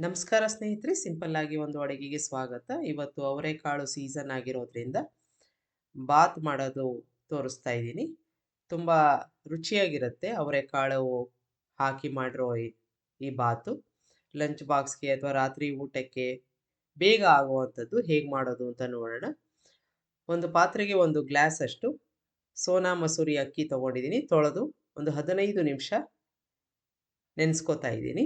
ನಮಸ್ಕಾರ ಸ್ನೇಹಿತರೆ, ಸಿಂಪಲ್ ಆಗಿ ಒಂದು ಅಡುಗೆಗೆ ಸ್ವಾಗತ. ಇವತ್ತು ಅವರೆಕಾಳು ಸೀಸನ್ ಆಗಿರೋದ್ರಿಂದ ಬಾತ್ ಮಾಡೋದು ತೋರಿಸ್ತಾ ಇದ್ದೀನಿ. ತುಂಬ ರುಚಿಯಾಗಿರುತ್ತೆ ಅವರೆಕಾಳು ಹಾಕಿ ಮಾಡಿರೋ ಈ ಬಾತು. ಲಂಚ್ ಬಾಕ್ಸ್ಗೆ ಅಥವಾ ರಾತ್ರಿ ಊಟಕ್ಕೆ ಬೇಗ ಆಗುವಂಥದ್ದು ಹೇಗೆ ಮಾಡೋದು ಅಂತ ನೋಡೋಣ. ಒಂದು ಪಾತ್ರೆಗೆ 1 ಗ್ಲಾಸ್ ಅಷ್ಟು ಸೋನಾ ಮಸೂರಿ ಅಕ್ಕಿ ತೊಗೊಂಡಿದ್ದೀನಿ. ತೊಳೆದು ಒಂದು 15 ನಿಮಿಷ ನೆನೆಸ್ಕೋತಾ ಇದ್ದೀನಿ.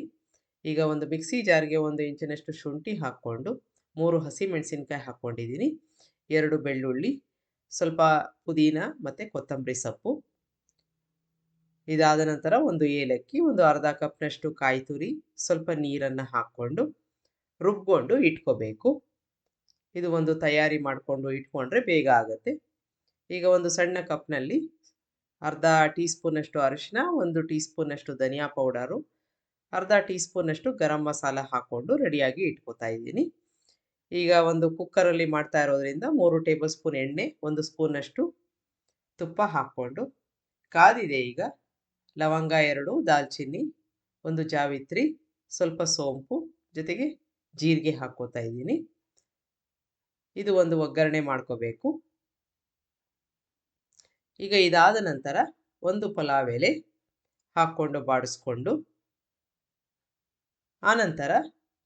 ಈಗ ಒಂದು ಮಿಕ್ಸಿ ಜಾರ್ಗೆ 1 ಇಂಚಿನಷ್ಟು ಶುಂಠಿ ಹಾಕ್ಕೊಂಡು 3 ಹಸಿಮೆಣಸಿನಕಾಯಿ ಹಾಕ್ಕೊಂಡಿದ್ದೀನಿ. 2 ಬೆಳ್ಳುಳ್ಳಿ, ಸ್ವಲ್ಪ ಪುದೀನ ಮತ್ತು ಕೊತ್ತಂಬರಿ ಸೊಪ್ಪು. ಇದಾದ ನಂತರ 1 ಏಲಕ್ಕಿ, ಒಂದು ಅರ್ಧ ಕಪ್ನಷ್ಟು ಕಾಯಿ ತುರಿ, ಸ್ವಲ್ಪ ನೀರನ್ನು ಹಾಕ್ಕೊಂಡು ರುಬ್ಕೊಂಡು ಇಟ್ಕೋಬೇಕು. ಇದು ಒಂದು ತಯಾರಿ ಮಾಡಿಕೊಂಡು ಇಟ್ಕೊಂಡ್ರೆ ಬೇಗ ಆಗುತ್ತೆ. ಈಗ ಒಂದು ಸಣ್ಣ ಕಪ್ನಲ್ಲಿ ಅರ್ಧ ಟೀ ಸ್ಪೂನಷ್ಟು ಅರಿಶಿನ, 1 ಟೀ ಸ್ಪೂನಷ್ಟು ಧನಿಯಾ ಪೌಡರು, ಅರ್ಧ ಟೀ ಸ್ಪೂನಷ್ಟು ಗರಂ ಮಸಾಲ ಹಾಕ್ಕೊಂಡು ರೆಡಿಯಾಗಿ ಇಟ್ಕೋತಾ ಇದ್ದೀನಿ. ಈಗ ಒಂದು ಕುಕ್ಕರಲ್ಲಿ ಮಾಡ್ತಾ ಇರೋದ್ರಿಂದ 3 ಟೇಬಲ್ ಸ್ಪೂನ್ ಎಣ್ಣೆ, 1 ಸ್ಪೂನಷ್ಟು ತುಪ್ಪ ಹಾಕ್ಕೊಂಡು ಕಾದಿದೆ. ಈಗ ಲವಂಗ 2, ದಾಲ್ಚಿನ್ನಿ, 1 ಜಾವಿತ್ರಿ, ಸ್ವಲ್ಪ ಸೋಂಪು, ಜೊತೆಗೆ ಜೀರಿಗೆ ಹಾಕ್ಕೋತಾ ಇದ್ದೀನಿ. ಇದು ಒಂದು ಒಗ್ಗರಣೆ ಮಾಡ್ಕೋಬೇಕು. ಈಗ ಇದಾದ ನಂತರ 1 ಪಲಾವ್ ಎಲೆ ಹಾಕ್ಕೊಂಡು ಬಾಡಿಸ್ಕೊಂಡು, ಆನಂತರ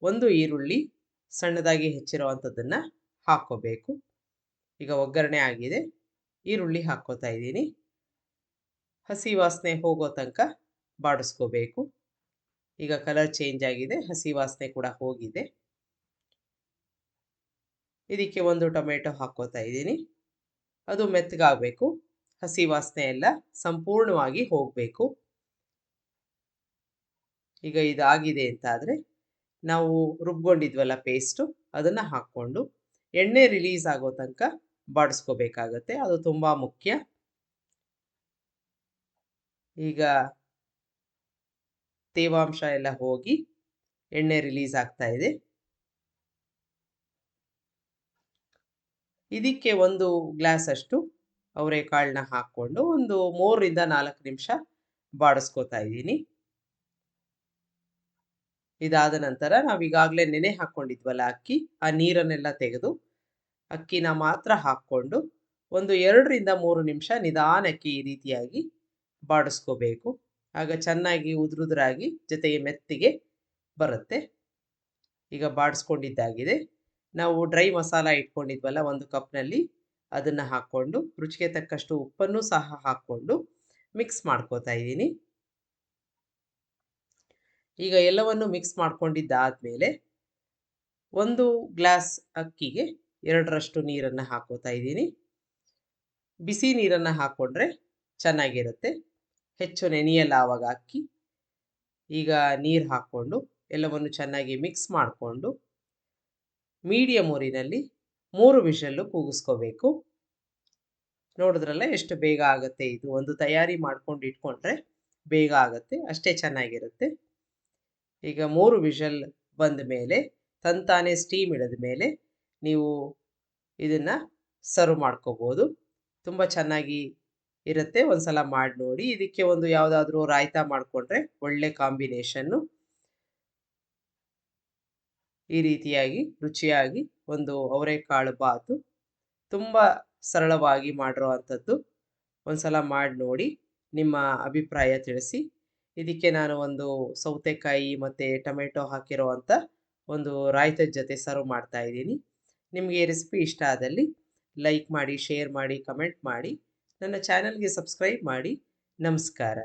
1 ಈರುಳ್ಳಿ ಸಣ್ಣದಾಗಿ ಹೆಚ್ಚಿರುವಂಥದ್ದನ್ನು ಹಾಕ್ಕೋಬೇಕು. ಈಗ ಒಗ್ಗರಣೆ ಆಗಿದೆ. ಈರುಳ್ಳಿ ಹಾಕ್ಕೋತಾ ಇದ್ದೀನಿ. ಹಸಿ ವಾಸನೆ ಹೋಗೋ ತನಕ ಬಾಡಿಸ್ಕೋಬೇಕು. ಈಗ ಕಲರ್ ಚೇಂಜ್ ಆಗಿದೆ, ಹಸಿ ವಾಸನೆ ಕೂಡ ಹೋಗಿದೆ. ಇದಕ್ಕೆ 1 ಟೊಮೆಟೊ ಹಾಕ್ಕೋತಾ ಇದ್ದೀನಿ. ಅದು ಮೆತ್ತಗಾಗಬೇಕು. ಹಸಿ ವಾಸನೆ ಎಲ್ಲ ಸಂಪೂರ್ಣವಾಗಿ ಹೋಗಬೇಕು. ಈಗ ಇದಾಗಿದೆ ಅಂತಾದರೆ ನಾವು ರುಬ್ಕೊಂಡಿದ್ವಲ್ಲ ಪೇಸ್ಟು, ಅದನ್ನು ಹಾಕ್ಕೊಂಡು ಎಣ್ಣೆ ರಿಲೀಸ್ ಆಗೋ ತನಕ ಬಾಡಿಸ್ಕೋಬೇಕಾಗತ್ತೆ. ಅದು ತುಂಬ ಮುಖ್ಯ. ಈಗ ತೇವಾಂಶ ಎಲ್ಲ ಹೋಗಿ ಎಣ್ಣೆ ರಿಲೀಸ್ ಆಗ್ತಾ ಇದೆ. ಇದಕ್ಕೆ 1 ಗ್ಲಾಸ್ ಅಷ್ಟು ಅವರೆಕಾಳನ್ನ ಹಾಕ್ಕೊಂಡು ಒಂದು 3 ರಿಂದ 4 ನಿಮಿಷ ಬಾಡಿಸ್ಕೋತಾ ಇದ್ದೀನಿ. ಇದಾದ ನಂತರ ನಾವೀಗಾಗಲೇ ನೆನೆ ಹಾಕ್ಕೊಂಡಿದ್ವಲ್ಲ ಅಕ್ಕಿ, ಆ ನೀರನ್ನೆಲ್ಲ ತೆಗೆದು ಅಕ್ಕಿನ ಮಾತ್ರ ಹಾಕ್ಕೊಂಡು ಒಂದು 2 ರಿಂದ 3 ನಿಮಿಷ ನಿಧಾನಕ್ಕೆ ಈ ರೀತಿಯಾಗಿ ಬಾಡಿಸ್ಕೋಬೇಕು. ಆಗ ಚೆನ್ನಾಗಿ ಉದುರುದುರಾಗಿ ಜೊತೆಗೆ ಮೆತ್ತಿಗೆ ಬರುತ್ತೆ. ಈಗ ಬಾಡಿಸ್ಕೊಂಡಿದ್ದಾಗಿದೆ. ನಾವು ಡ್ರೈ ಮಸಾಲ ಇಟ್ಕೊಂಡಿದ್ವಲ್ಲ 1 ಕಪ್ನಲ್ಲಿ, ಅದನ್ನು ಹಾಕ್ಕೊಂಡು ರುಚಿಗೆ ತಕ್ಕಷ್ಟು ಉಪ್ಪನ್ನು ಸಹ ಹಾಕ್ಕೊಂಡು ಮಿಕ್ಸ್ ಮಾಡ್ಕೋತಾ ಇದ್ದೀನಿ. ಈಗ ಎಲ್ಲವನ್ನು ಮಿಕ್ಸ್ ಮಾಡ್ಕೊಂಡಿದ್ದಾದಮೇಲೆ 1 ಗ್ಲಾಸ್ ಅಕ್ಕಿಗೆ 2ರಷ್ಟು ನೀರನ್ನು ಹಾಕ್ಕೋತಾ ಇದ್ದೀನಿ. ಬಿಸಿ ನೀರನ್ನು ಹಾಕ್ಕೊಂಡ್ರೆ ಚೆನ್ನಾಗಿರುತ್ತೆ, ಹೆಚ್ಚು ನೆನೆಯಲ್ಲ ಆವಾಗ ಅಕ್ಕಿ. ಈಗ ನೀರು ಹಾಕ್ಕೊಂಡು ಎಲ್ಲವನ್ನು ಚೆನ್ನಾಗಿ ಮಿಕ್ಸ್ ಮಾಡಿಕೊಂಡು ಮೀಡಿಯಮ್ ಊರಿನಲ್ಲಿ 3 ವಿಷಲ್ಲು ಕೂಗಿಸ್ಕೋಬೇಕು. ನೋಡಿದ್ರಲ್ಲ ಎಷ್ಟು ಬೇಗ ಆಗುತ್ತೆ ಇದು. ಒಂದು ತಯಾರಿ ಮಾಡ್ಕೊಂಡು ಇಟ್ಕೊಂಡ್ರೆ ಬೇಗ ಆಗುತ್ತೆ, ಅಷ್ಟೇ ಚೆನ್ನಾಗಿರುತ್ತೆ. ಈಗ 3 ವಿಷಲ್ ಬಂದ ಮೇಲೆ ತಂತಾನೆ ಸ್ಟೀಮ್ ಇಳಿದ ಮೇಲೆ ನೀವು ಇದನ್ನು ಸರ್ವ್ ಮಾಡ್ಕೋಬೋದು. ತುಂಬ ಚೆನ್ನಾಗಿ ಇರುತ್ತೆ. ಒಂದ್ಸಲ ಮಾಡಿ ನೋಡಿ. ಇದಕ್ಕೆ ಒಂದು ಯಾವುದಾದ್ರೂ ರಾಯ್ತ ಮಾಡಿಕೊಂಡ್ರೆ ಒಳ್ಳೆ ಕಾಂಬಿನೇಷನ್ನು. ಈ ರೀತಿಯಾಗಿ ರುಚಿಯಾಗಿ ಒಂದು ಅವರೆಕಾಳು ಬಾತು ತುಂಬ ಸರಳವಾಗಿ ಮಾಡಿರೋ ಒಂದ್ಸಲ ಮಾಡಿ ನೋಡಿ. ನಿಮ್ಮ ಅಭಿಪ್ರಾಯ ತಿಳಿಸಿ. ಇದಕ್ಕೆ ನಾನು ಒಂದು ಸೌತೆಕಾಯಿ ಮತ್ತು ಟೊಮೆಟೊ ಹಾಕಿರೋವಂಥ ಒಂದು ರಾಯ್ತದ ಜೊತೆ ಸರ್ವ್ ಮಾಡ್ತಾ ಇದ್ದೀನಿ. ನಿಮಗೆ ರೆಸಿಪಿ ಇಷ್ಟ ಆದಲ್ಲಿ ಲೈಕ್ ಮಾಡಿ, ಶೇರ್ ಮಾಡಿ, ಕಮೆಂಟ್ ಮಾಡಿ. ನನ್ನ ಚಾನಲ್ಗೆ ಸಬ್ಸ್ಕ್ರೈಬ್ ಮಾಡಿ. ನಮಸ್ಕಾರ.